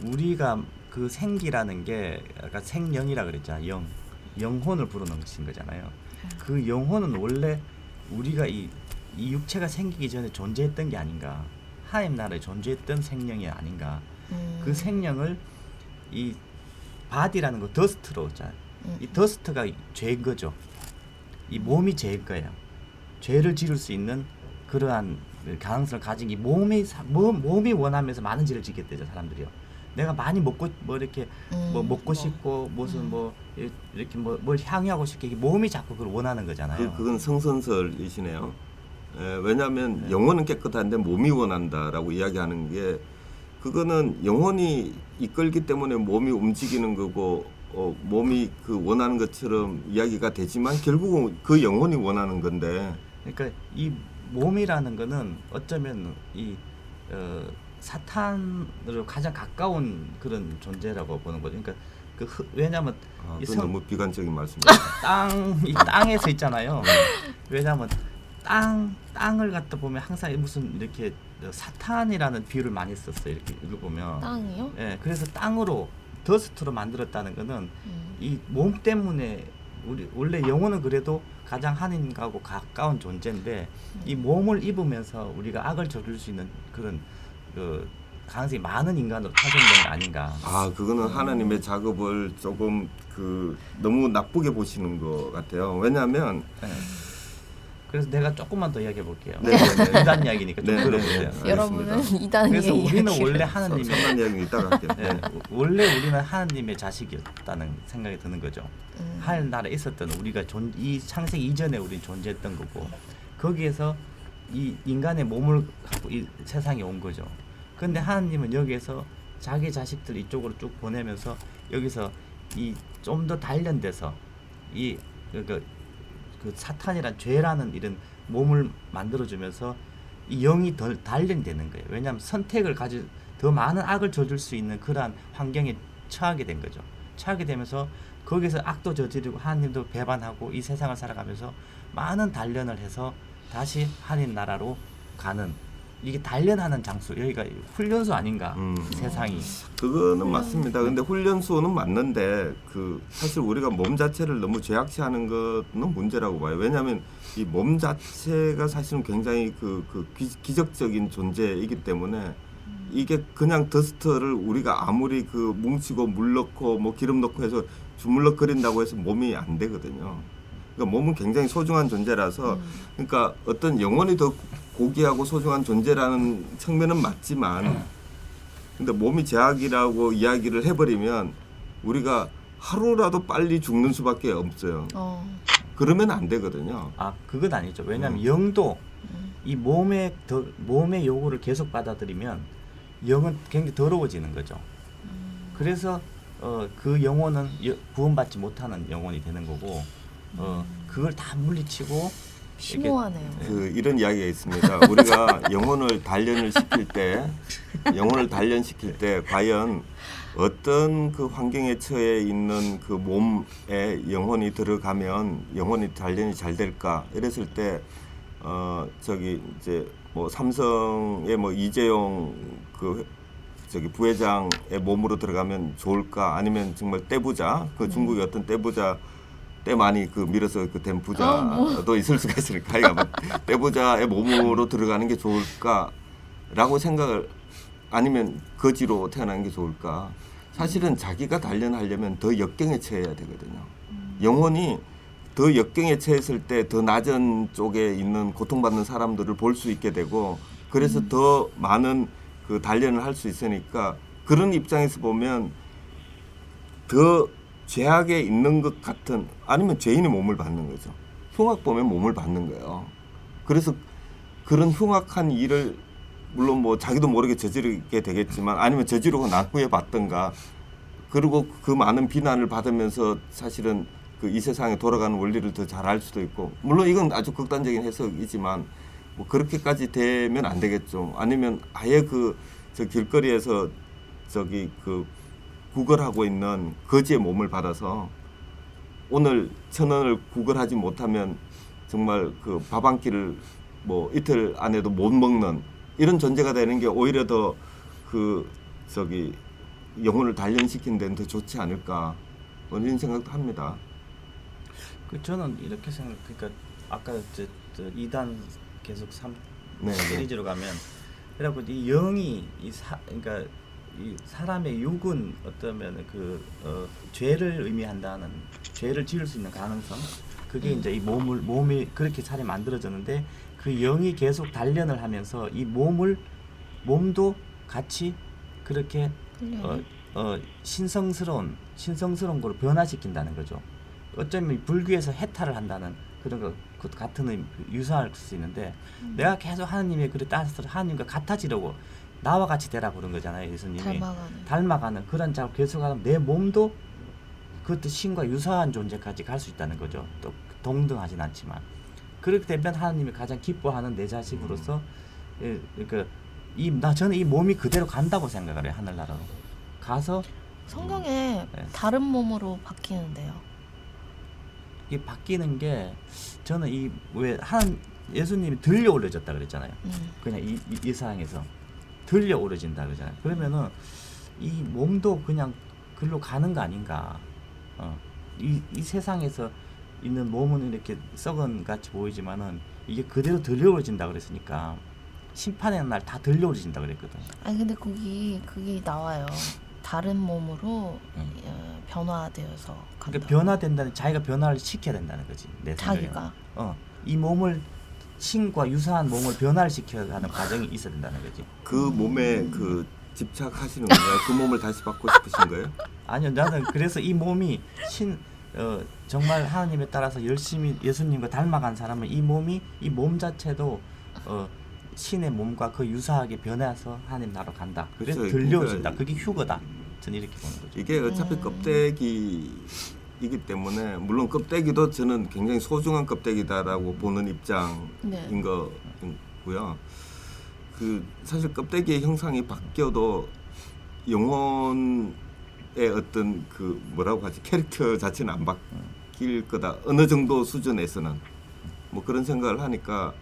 [SPEAKER 4] 우리가 그 생기라는 게 아까 생령이라 그랬잖아요. 영혼을 불어넣으신 거잖아요. 그 영혼은 원래 우리가 이 육체가 생기기 전에 존재했던 게 아닌가. 하나님 나라에 존재했던 생명이 아닌가. 그 생명을 이 바디라는 거 더스트로 자. 이 더스트가 죄인 거죠. 이 몸이 죄일 거예요. 죄를 지을 수 있는 그러한 가능성을 가진 이 몸이 원하면서 많은 죄를 짓게 되죠, 사람들이요. 내가 많이 먹고 뭐 이렇게 뭐 먹고 싶고 무슨 뭐 이렇게 뭘 향유하고 싶게 몸이 자꾸 그걸 원하는 거잖아요.
[SPEAKER 3] 그건 성선설이시네요. 왜냐하면 영혼은 깨끗한데 몸이 원한다라고 이야기하는 게 그거는 영혼이 이끌기 때문에 몸이 움직이는 거고 몸이 그 원하는 것처럼 이야기가 되지만 결국은 그 영혼이 원하는 건데.
[SPEAKER 4] 그러니까 이 몸이라는 거는 어쩌면 이 사탄으로 가장 가까운 그런 존재라고 보는 거죠. 그러니까 왜냐하면
[SPEAKER 3] 그건 너무 비관적인 말씀입니다.
[SPEAKER 4] 이 땅에서 있잖아요. 왜냐하면 땅을 갖다 보면 항상 무슨 이렇게 사탄이라는 비유를 많이 썼어요. 이렇게 읽어보면.
[SPEAKER 2] 땅이요?
[SPEAKER 4] 예, 그래서 땅으로 더스트로 만들었다는 거는 이 몸 때문에 우리 원래 영혼은 그래도 가장 하나님하고 가까운 존재인데 이 몸을 입으면서 우리가 악을 저질 수 있는 그런 그 가능성이 많은 인간으로 탄생된 게 아닌가.
[SPEAKER 3] 그거는 하나님의 작업을 조금 너무 나쁘게 보시는 것 같아요. 왜냐하면
[SPEAKER 4] 예. 그래서 내가 조금만 더 이야기해 볼게요.
[SPEAKER 3] 네.
[SPEAKER 4] 이단 이야기니까 좀
[SPEAKER 3] 네,
[SPEAKER 4] 들어보세요.
[SPEAKER 3] 네.
[SPEAKER 2] 여러분은
[SPEAKER 3] 알겠습니다.
[SPEAKER 2] 이단의
[SPEAKER 4] 그래서 우리는
[SPEAKER 2] 이야기를
[SPEAKER 4] 원래 하나님의
[SPEAKER 3] 선한 이야기 이따가 할게요.
[SPEAKER 4] 예, 원래 우리는 하나님의 자식이었다는 생각이 드는 거죠. 하늘 나라에 있었던 우리가 이 창세기 이전에 우리는 존재했던 거고 거기에서 이 인간의 몸을 갖고 이 세상에 온 거죠. 그런데 하나님은 여기에서 자기 자식들 이쪽으로 쭉 보내면서 여기서 이 좀 더 단련돼서 이 그 사탄이란 죄라는 이런 몸을 만들어주면서 이 영이 더 단련되는 거예요. 왜냐하면 선택을 가질 더 많은 악을 저질 수 있는 그러한 환경에 처하게 된 거죠. 처하게 되면서 거기서 악도 저지르고 하나님도 배반하고 이 세상을 살아가면서 많은 단련을 해서 다시 하나님 나라로 가는 이게 단련하는 장소 여기가 훈련소 아닌가 세상이.
[SPEAKER 3] 그거는 맞습니다. 근데 훈련소는 맞는데 사실 우리가 몸 자체를 너무 죄악시하는 거는 문제라고 봐요. 왜냐하면 이 몸 자체가 사실은 굉장히 기적적인 존재이기 때문에 이게 그냥 더스트를 우리가 아무리 뭉치고 물 넣고 뭐 기름 넣고 해서 주물럭거린다고 해서 몸이 안 되거든요. 그러니까 몸은 굉장히 소중한 존재라서 그러니까 어떤 영혼이 더 고귀하고 소중한 존재라는 측면은 맞지만 근데 몸이 제약이라고 이야기를 해버리면 우리가 하루라도 빨리 죽는 수밖에 없어요. 그러면 안 되거든요.
[SPEAKER 4] 그건 아니죠. 왜냐하면 영도 이 몸의 요구를 계속 받아들이면 영은 굉장히 더러워지는 거죠. 그래서 그 영혼은 구원받지 못하는 영혼이 되는 거고 그걸 다 물리치고
[SPEAKER 2] 심오하네요.
[SPEAKER 3] 이런 이야기가 있습니다. 우리가 영혼을 단련시킬 때 과연 어떤 환경에 처해 있는 몸에 영혼이 들어가면 영혼이 단련이 잘 될까? 이랬을 때 이제 뭐 삼성의 이재용 저기 부회장의 몸으로 들어가면 좋을까 아니면 정말 떼부자 그 중국의 어떤 떼부자 때 많이 그 밀어서 그 된 부자도 있을 수가 있으니까 하여간 떼부자의 몸으로 들어가는 게 좋을까라고 생각을 아니면 거지로 태어나는 게 좋을까 사실은 자기가 단련하려면 더 역경에 처해야 되거든요. 영혼이 더 역경에 처했을 때 더 낮은 쪽에 있는 고통받는 사람들을 볼 수 있게 되고 그래서 더 많은 그 단련을 할 수 있으니까 그런 입장에서 보면 더 죄악에 있는 것 같은 아니면 죄인의 몸을 받는 거죠. 흉악 보면 몸을 받는 거예요. 그래서 그런 흉악한 일을 물론 뭐 자기도 모르게 저지르게 되겠지만 아니면 저지르고 난후에 받든가 그리고 그 많은 비난을 받으면서 사실은 그 이 세상에 돌아가는 원리를 더 잘 알 수도 있고 물론 이건 아주 극단적인 해석이지만 뭐 그렇게까지 되면 안 되겠죠. 아니면 아예 그 저 길거리에서 저기 그 구걸하고 있는 거지의 몸을 받아서 오늘 1,000원을 구걸하지 못하면 정말 그 밥 한 끼를 뭐 이틀 안에도 못 먹는 이런 존재가 되는 게 오히려 더 그 저기 영혼을 단련시키는 데는 더 좋지 않을까 뭐 이런 생각도 합니다.
[SPEAKER 4] 그 저는 이렇게 생각. 그러니까 아까 저 2단 계속 3
[SPEAKER 3] 네,
[SPEAKER 4] 시리즈로 가면 그래갖고 이 영이 그러니까 이 사람의 육은 어떠면 죄를 의미한다는 죄를 지을 수 있는 가능성 그게 이제 이 몸이 그렇게 잘 만들어졌는데 그 영이 계속 단련을 하면서 이 몸도 같이 그렇게 신성스러운 걸로 변화시킨다는 거죠. 어쩌면 불교에서 해탈을 한다는 그런 것 같은 유사할 수 있는데 내가 계속 하나님의 글에 따라서 하나님과 같아지려고 나와 같이 되라 그런 거잖아요. 예수님이 닮아가는 그런 작업 계속하면 내 몸도 그것도 신과 유사한 존재까지 갈 수 있다는 거죠. 또 동등하진 않지만 그렇게 되면 하나님이 가장 기뻐하는 내 자식으로서 그러니까 저는 이 몸이 그대로 간다고 생각을 해요. 하늘나라로 가서
[SPEAKER 2] 성경에 다른 몸으로 바뀌는데요.
[SPEAKER 4] 이 바뀌는 게 저는 이 왜 예수님이 들려 올려졌다 그랬잖아요. 그냥 이 세상에서 들려 오르진다 그러잖아요. 그러면은 이 몸도 그냥 글로 가는 거 아닌가. 이 세상에서 있는 몸은 이렇게 썩은 같이 보이지만은 이게 그대로 들려 오르진다 그랬으니까 심판의 날 다 들려 오르진다 그랬거든.
[SPEAKER 2] 아니 근데 그게 나와요. 다른 몸으로 변화되어서 간다.
[SPEAKER 4] 그러니까 변화된다는 자기가 변화를 시켜야 된다는 거지. 내
[SPEAKER 2] 자기가.
[SPEAKER 4] 이 몸을 신과 유사한 몸을 변화를 시켜가는 과정이 있어야 된다는 거지.
[SPEAKER 3] 그 몸에 그 집착하시는 건가요? 그 몸을 다시 받고 싶으신 거예요?
[SPEAKER 4] 아니요, 나는 그래서 이 몸이 정말 하나님에 따라서 열심히 예수님과 닮아간 사람은 이 몸 자체도 신의 몸과 그 유사하게 변해서 하나님 나라로 간다. 그래서
[SPEAKER 3] 그렇죠.
[SPEAKER 4] 들려진다.
[SPEAKER 3] 그러니까
[SPEAKER 4] 그게 휴거다. 저는 이렇게 보는 거죠.
[SPEAKER 3] 이게 어차피 껍데기이기 때문에 물론 껍데기도 저는 굉장히 소중한 껍데기다라고 보는 입장인 거고요. 그 사실 껍데기의 형상이 바뀌어도 영혼의 어떤 그 뭐라고 하지 캐릭터 자체는 안 바뀔 거다. 어느 정도 수준에서는 뭐 그런 생각을 하니까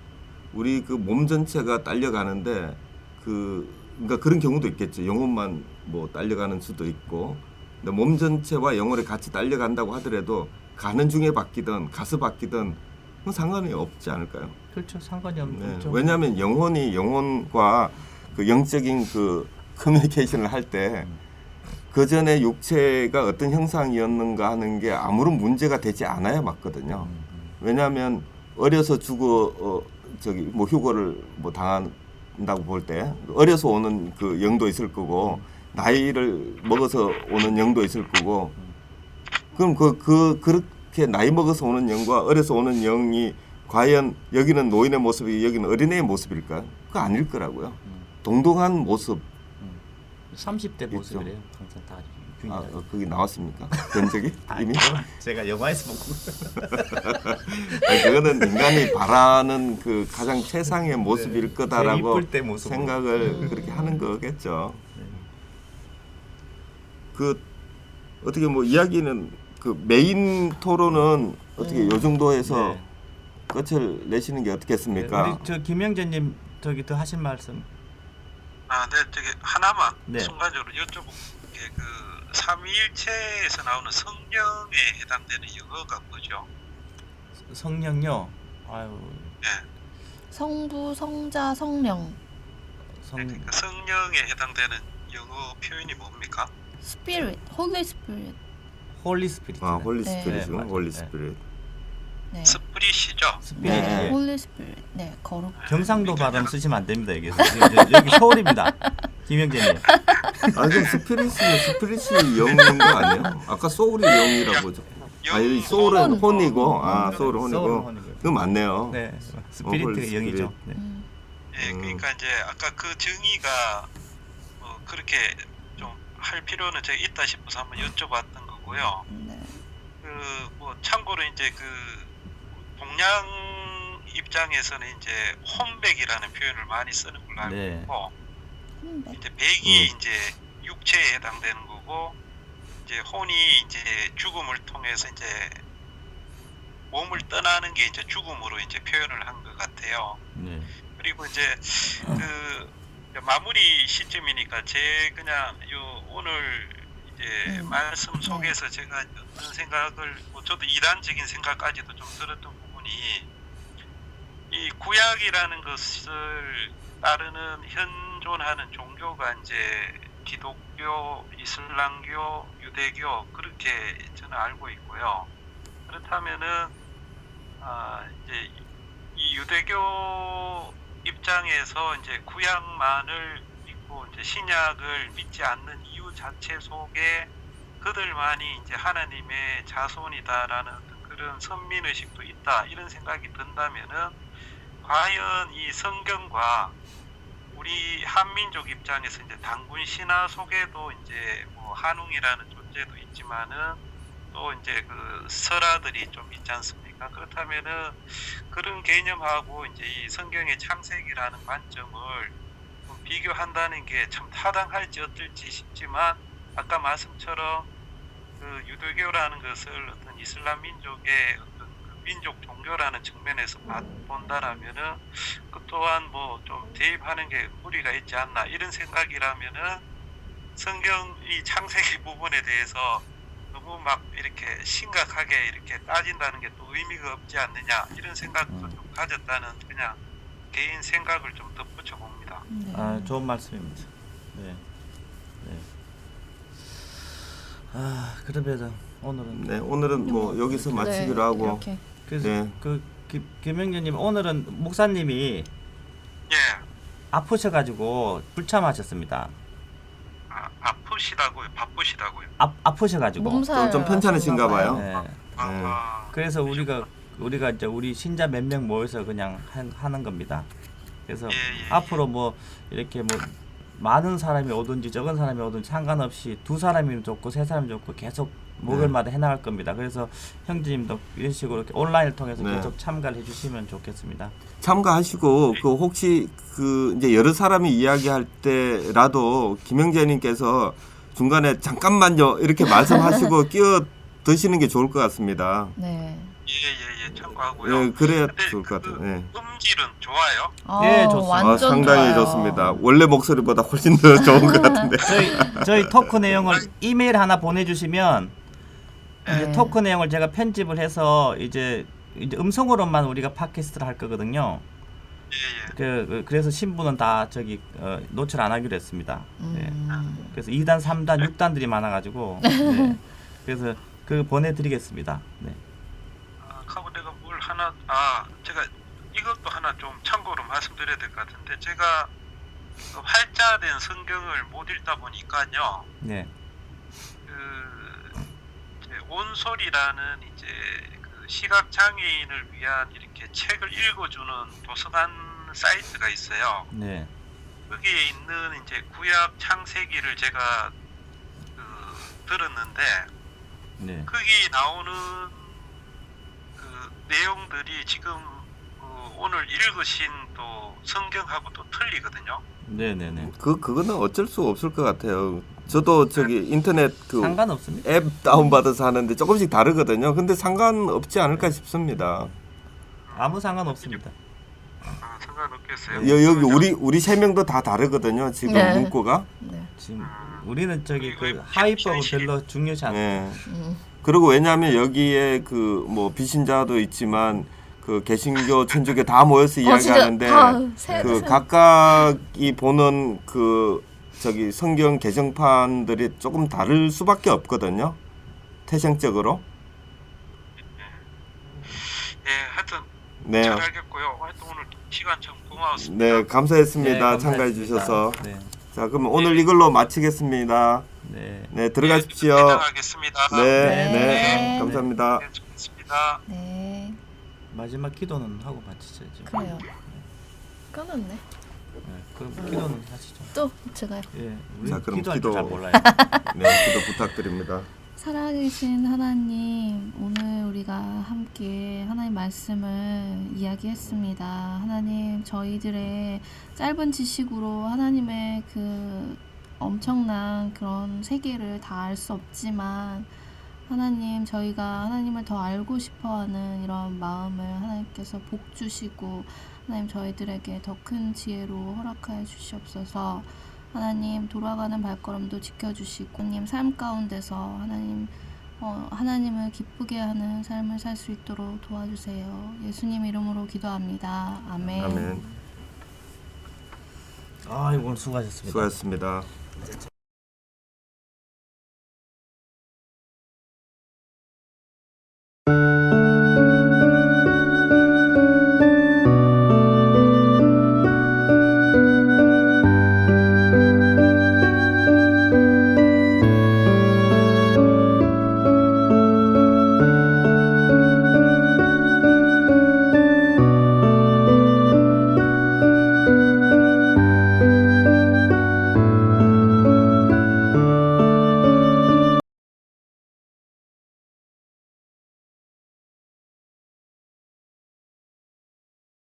[SPEAKER 3] 우리 그 몸 전체가 딸려가는데 그러니까 그런 경우도 있겠죠. 영혼만 뭐 딸려가는 수도 있고, 근데 몸 전체와 영혼이 같이 딸려간다고 하더라도 가는 중에 바뀌든 가서 바뀌든 뭐 상관이 없지 않을까요?
[SPEAKER 4] 그렇죠. 상관이 없죠.
[SPEAKER 3] 왜냐하면 영혼이 영혼과 그 영적인 그 커뮤니케이션을 할 때 그 전에 육체가 어떤 형상이었는가 하는 게 아무런 문제가 되지 않아야 맞거든요. 왜냐하면 어려서 저기 뭐 휴거를 뭐 당한다고 볼 때 어려서 오는 그 영도 있을 거고 나이를 먹어서 오는 영도 있을 거고 그럼 그렇게 나이 먹어서 오는 영과 어려서 오는 영이 과연 여기는 노인의 모습이 여기는 어린애의 모습일까요? 그거 아닐 거라고요. 동등한 모습.
[SPEAKER 4] 30대 모습이래요. 항상 다 균이라고.
[SPEAKER 3] 거기 나왔습니까? 견적이 이미?
[SPEAKER 4] 제가 영화에서 보고.
[SPEAKER 3] 아니, 그거는 인간이 바라는 그 가장 최상의 모습일 거다라고
[SPEAKER 4] 이쁠 때 모습으로.
[SPEAKER 3] 생각을 그렇게 하는 거겠죠. 그 어떻게 뭐 이야기는 그 메인 토론은 어떻게 요 정도에서 끝을 내시는 게 어떻겠습니까?
[SPEAKER 4] 우리 저 김영재님 저기 더 하신 말씀.
[SPEAKER 1] 네, 저기 하나만
[SPEAKER 4] 네.
[SPEAKER 1] 순간적으로 여쭤보고 이게 그 삼위일체에서 나오는 성령에 해당되는 영어가 뭐죠?
[SPEAKER 4] 성령요. 아유,
[SPEAKER 1] 네,
[SPEAKER 2] 성부, 성자, 성령.
[SPEAKER 1] 그러니까 성령에 해당되는 영어 표현이 뭡니까?
[SPEAKER 2] 스피릿, 홀리 스피릿.
[SPEAKER 4] 홀리 스피릿.
[SPEAKER 3] 아 홀리
[SPEAKER 2] 네.
[SPEAKER 3] 스피릿,
[SPEAKER 4] 네, 맞아요.
[SPEAKER 3] 홀리
[SPEAKER 4] 네.
[SPEAKER 3] 스피릿.
[SPEAKER 2] 네.
[SPEAKER 1] 스프릿이죠.
[SPEAKER 4] 스피릿.
[SPEAKER 2] 네,
[SPEAKER 4] 예.
[SPEAKER 2] 홀리 스피릿. 네, 거룩.
[SPEAKER 4] 경상도 발음 쓰시면 안 됩니다. 여기 여기 서울입니다. 김영재님.
[SPEAKER 3] 아 그럼 스피릿이 영인 거 아니에요? 아까 소울이 영이라고. 아니 소울은 혼이고, 아 소울은
[SPEAKER 4] 서울은
[SPEAKER 3] 혼이고.
[SPEAKER 4] 혼이고요.
[SPEAKER 3] 그건 맞네요.
[SPEAKER 4] 네, 스피릿
[SPEAKER 3] 홀리
[SPEAKER 4] 영이죠.
[SPEAKER 3] 스피릿.
[SPEAKER 4] 네.
[SPEAKER 1] 예, 그러니까 이제 아까 그 정의가 뭐 그렇게 좀 할 필요는 제가 있다 싶어서 한번 여쭤봤던 거고요.
[SPEAKER 2] 네.
[SPEAKER 1] 그 뭐 참고로 이제 그 동양 입장에서는 이제 혼백이라는 표현을 많이 쓰는 걸로 알고
[SPEAKER 4] 네.
[SPEAKER 1] 있고,
[SPEAKER 2] 네.
[SPEAKER 1] 이제 백이 이제 육체에 해당되는 거고, 이제 혼이 이제 죽음을 통해서 이제 몸을 떠나는 게 이제 죽음으로 이제 표현을 한 것 같아요.
[SPEAKER 4] 네.
[SPEAKER 1] 그리고 이제 그 마무리 시점이니까 제 그냥 요 오늘 이제 말씀 속에서 제가 어떤 생각을 뭐 저도 이단적인 생각까지도 좀 들었던 부분이, 이 구약이라는 것을 따르는 현존하는 종교가 이제 기독교, 이슬람교, 유대교 그렇게 저는 알고 있고요. 그렇다면은 이제 이 유대교 입장에서 이제 구약만을 믿고 이제 신약을 믿지 않는 이유 자체 속에 그들만이 이제 하나님의 자손이다라는 어떤 그런 선민의식도 있다, 이런 생각이 든다면은 과연 이 성경과 우리 한민족 입장에서 이제 단군 신화 속에도 이제 뭐 한웅이라는 존재도 있지만은 또 이제 그 설화들이 좀 있지 않습니까? 그렇다면은 그런 개념하고 이제 이 성경의 창세기라는 관점을 좀 비교한다는 게 참 타당할지 어떨지 싶지만, 아까 말씀처럼 그 유대교라는 것을 어떤 이슬람 민족의 어떤 그 민족 종교라는 측면에서 본다라면은 그 또한 뭐 좀 대입하는 게 무리가 있지 않나, 이런 생각이라면은 성경 이 창세기 부분에 대해서 너무 막 이렇게 심각하게 이렇게 따진다는 게 또 의미가 없지 않느냐, 이런 생각도 좀 가졌다는 그냥 개인 생각을 좀 덧붙여 봅니다.
[SPEAKER 2] 네.
[SPEAKER 4] 아, 좋은 말씀입니다. 네. 네. 아, 그러면 오늘은
[SPEAKER 3] 네, 오늘은 뭐 여기서 마치기로
[SPEAKER 2] 네,
[SPEAKER 3] 하고.
[SPEAKER 2] 이렇게.
[SPEAKER 4] 그래서
[SPEAKER 3] 네.
[SPEAKER 4] 그 김영재님, 오늘은 목사님이
[SPEAKER 1] 예,
[SPEAKER 4] 아프셔가지고 불참하셨습니다.
[SPEAKER 1] 아프시다고요? 바쁘시다고요?
[SPEAKER 4] 아프셔가지고.
[SPEAKER 2] 몸살
[SPEAKER 3] 좀 편찮으신가 봐요.
[SPEAKER 4] 네.
[SPEAKER 1] 아,
[SPEAKER 4] 그래서 우리가 이제 우리 신자 몇 명 모여서 그냥 하는 겁니다. 그래서
[SPEAKER 1] 예.
[SPEAKER 4] 앞으로 뭐 이렇게 뭐 많은 사람이 오든지 적은 사람이 오든지 상관없이 2사람이면 좋고 3사람이 좋고 계속 목요일마다 해나갈 겁니다. 그래서 형제님도 이런 식으로 이렇게 온라인을 통해서
[SPEAKER 3] 네.
[SPEAKER 4] 계속 참가를 해주시면 좋겠습니다.
[SPEAKER 3] 참가하시고 그 혹시 그 이제 여러 사람이 이야기할 때라도 김영재님께서 중간에 잠깐만요 이렇게 말씀하시고 끼어 드시는 게 좋을 것 같습니다.
[SPEAKER 2] 네.
[SPEAKER 1] 예, 참고하고요.
[SPEAKER 3] 예, 그래야
[SPEAKER 1] 근데
[SPEAKER 3] 좋을 것 같아요. 예.
[SPEAKER 1] 음질은 좋아요?
[SPEAKER 4] 예, 좋습니다.
[SPEAKER 3] 아,
[SPEAKER 2] 완전
[SPEAKER 3] 상당히
[SPEAKER 2] 좋아요.
[SPEAKER 3] 좋습니다. 원래 목소리보다 훨씬 더 좋은 것 같은데.
[SPEAKER 4] 저희 토크 내용을 이메일 하나 보내주시면 이제
[SPEAKER 2] 네.
[SPEAKER 4] 토크 내용을 제가 편집을 해서 이제 음성으로만 우리가 팟캐스트를 할 거거든요.
[SPEAKER 1] 예.
[SPEAKER 4] 그래서 신부는 다 저기 노출 안 하기로 했습니다. 네. 그래서 2단, 3단, 6단들이 많아가지고 네. 그래서 그 보내드리겠습니다. 네.
[SPEAKER 1] 하고 내가 뭘 하나, 제가 이것도 하나 좀 참고로 말씀드려야 될 것 같은데, 제가 그 활자된 성경을 못 읽다 보니까요,
[SPEAKER 4] 네.
[SPEAKER 1] 그 이제 온솔이라는 이제 그 시각 장애인을 위한 이렇게 책을 읽어주는 도서관 사이트가 있어요.
[SPEAKER 4] 네.
[SPEAKER 1] 거기에 있는 이제 구약 창세기를 제가 들었는데,
[SPEAKER 4] 네.
[SPEAKER 1] 거기 나오는 그 내용들이 지금 오늘 읽으신 또 성경하고 또 틀리거든요.
[SPEAKER 4] 네네네.
[SPEAKER 3] 그거는 어쩔 수 없을 것 같아요. 저도 저기 인터넷 그
[SPEAKER 4] 상관없습니다.
[SPEAKER 3] 앱 다운받아서 하는데 조금씩 다르거든요. 근데 상관없지 않을까 싶습니다.
[SPEAKER 4] 아무 상관없습니다.
[SPEAKER 1] 상관없어요. 상관없겠어요?
[SPEAKER 3] 여기 우리 세 명도 다 다르거든요. 지금
[SPEAKER 2] 네.
[SPEAKER 3] 문구가.
[SPEAKER 2] 네.
[SPEAKER 4] 지금 우리는 저기
[SPEAKER 1] 우리
[SPEAKER 4] 그 하위법은
[SPEAKER 1] 현실이-
[SPEAKER 4] 별로 중요시 않아요.
[SPEAKER 3] 네.
[SPEAKER 2] 음.
[SPEAKER 3] 그리고 왜냐하면 여기에 그 뭐 비신자도 있지만 그 개신교, 천주교 다 모여서 이야기하는데 그 각각이 보는 그 저기 성경 개정판들이 조금 다를 수밖에 없거든요. 태생적으로.
[SPEAKER 1] 예, 하여튼
[SPEAKER 3] 네.
[SPEAKER 1] 잘 알겠고요. 하여튼 오늘 시간 참 고마웠습니다.
[SPEAKER 3] 네, 감사했습니다.
[SPEAKER 4] 네,
[SPEAKER 3] 참가해
[SPEAKER 4] 감사했습니다.
[SPEAKER 3] 주셔서.
[SPEAKER 4] 네.
[SPEAKER 3] 자, 그럼 오늘 이걸로 마치겠습니다.
[SPEAKER 4] 네.
[SPEAKER 3] 네, 들어가십시오.
[SPEAKER 1] 퇴장하겠습니다.
[SPEAKER 3] 네,
[SPEAKER 2] 네.
[SPEAKER 3] 네, 감사합니다.
[SPEAKER 1] 네, 좋습니다.
[SPEAKER 2] 네.
[SPEAKER 4] 마지막 기도는 하고 마치죠.
[SPEAKER 2] 그래요. 끊었네.
[SPEAKER 4] 네, 그럼 기도는 하시죠.
[SPEAKER 2] 또 제가요.
[SPEAKER 4] 예, 우리
[SPEAKER 3] 자, 그럼
[SPEAKER 4] 기도할
[SPEAKER 3] 기도.
[SPEAKER 4] 줄 잘 몰라요.
[SPEAKER 3] 네, 기도 부탁드립니다.
[SPEAKER 2] 살아계신 하나님, 오늘 우리가 함께 하나님 말씀을 이야기했습니다. 하나님, 저희들의 짧은 지식으로 하나님의 그 엄청난 그런 세계를 다 알 수 없지만 하나님, 저희가 하나님을 더 알고 싶어하는 이런 마음을 하나님께서 복 주시고 하나님 저희들에게 더 큰 지혜로 허락하여 주시옵소서. 하나님, 돌아가는 발걸음도 지켜주시고 하나님 삶 가운데서 하나님 하나님을 기쁘게 하는 삶을 살 수 있도록 도와주세요. 예수님 이름으로 기도합니다. 아멘.
[SPEAKER 3] 아멘.
[SPEAKER 4] 아, 오늘 수고하셨습니다.
[SPEAKER 3] 수고하셨습니다.
[SPEAKER 4] 이제